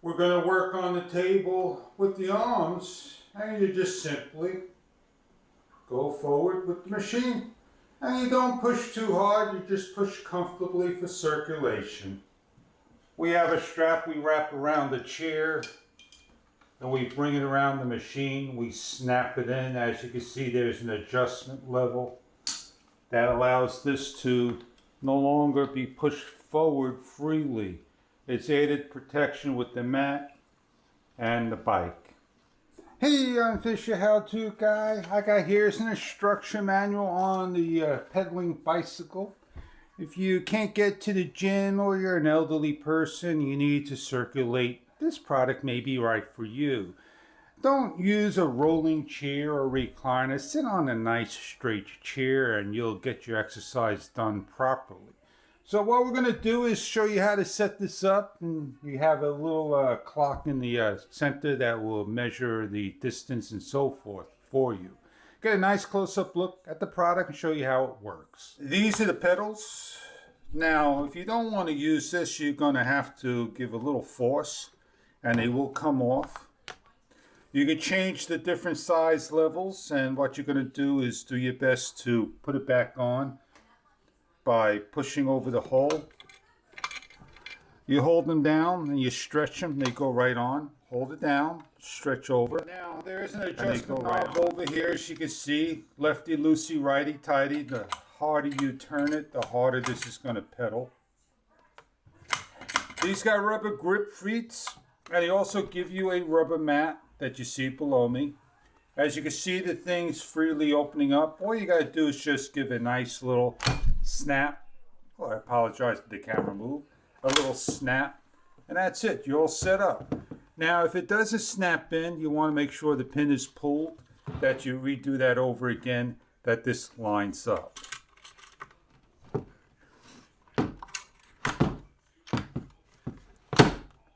We're going to work on the table with the arms, and you just simply go forward with the machine. And you don't push too hard, you just push comfortably for circulation. We have a strap we wrap around the chair, and we bring it around the machine. We snap it in. As you can see, there's an adjustment level that allows this to no longer be pushed forward freely. It's added protection with the mat and the bike. Hey, I'm Fisher How-To Guy. I got here's an instruction manual on the pedaling bicycle. If you can't get to the gym or you're an elderly person, you need to circulate, this product may be right for you. Don't use a rolling chair or recliner. Sit on a nice straight chair and you'll get your exercise done properly. So what we're going to do is show you how to set this up. And you have a little clock in the center that will measure the distance and so forth for you. Get a nice close-up look at the product and show you how it works. These are the pedals. Now, if you don't want to use this, you're going to have to give a little force and they will come off. You can change the different size levels, and what you're going to do is do your best to put it back on by pushing over the hole. You hold them down and you stretch them, they go right on. Hold it down, stretch over. Now there is an adjustment knob over here, as you can see. Lefty loosey, righty tighty. The harder you turn it, the harder this is going to pedal. These got rubber grip feet, and they also give you a rubber mat that you see below me. As you can see, the thing's freely opening up. All you got to do is just give a nice little snap. Oh, I apologize for the camera move. A little snap, and that's it. You're all set up. Now, if it doesn't snap in, you want to make sure the pin is pulled, that you redo that over again, that this lines up.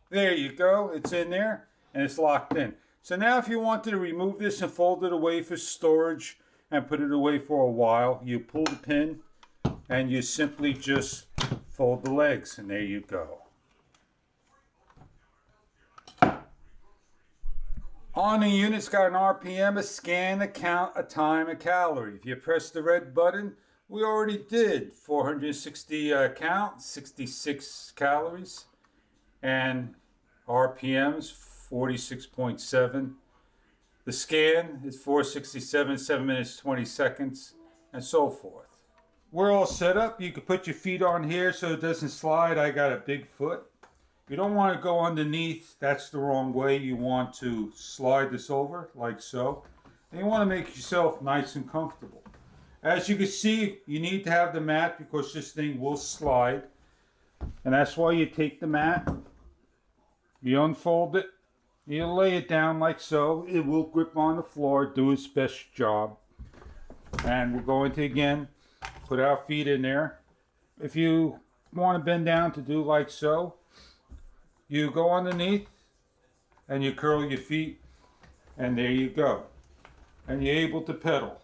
There you go. It's in there, and it's locked in. So now if you wanted to remove this and fold it away for storage and put it away for a while, you pull the pin and you simply just fold the legs, and there you go. On the unit, it's got an RPM, a scan, a count, a time, a calorie. If you press the red button, we already did 460 count, 66 calories, and RPMs 46.7. The scan is 467, 7 minutes, 20 seconds, and so forth. We're all set up. You can put your feet on here so it doesn't slide. I got a big foot. You don't want to go underneath. That's the wrong way. You want to slide this over like so. And you want to make yourself nice and comfortable. As you can see, you need to have the mat because this thing will slide. And that's why you take the mat, you unfold it, you lay it down like so. It will grip on the floor, do its best job. And we're going to again put our feet in there. If you want to bend down to do like so, you go underneath and you curl your feet, and there you go. And you're able to pedal.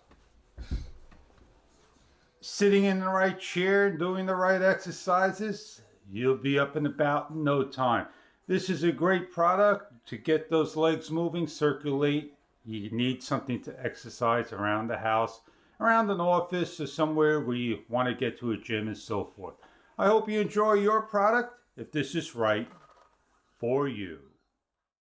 Sitting in the right chair, doing the right exercises, you'll be up and about in no time. This is a great product to get those legs moving, circulate. You need something to exercise around the house, around an office, or somewhere where you want to get to a gym and so forth. I hope you enjoy your product if this is right for you.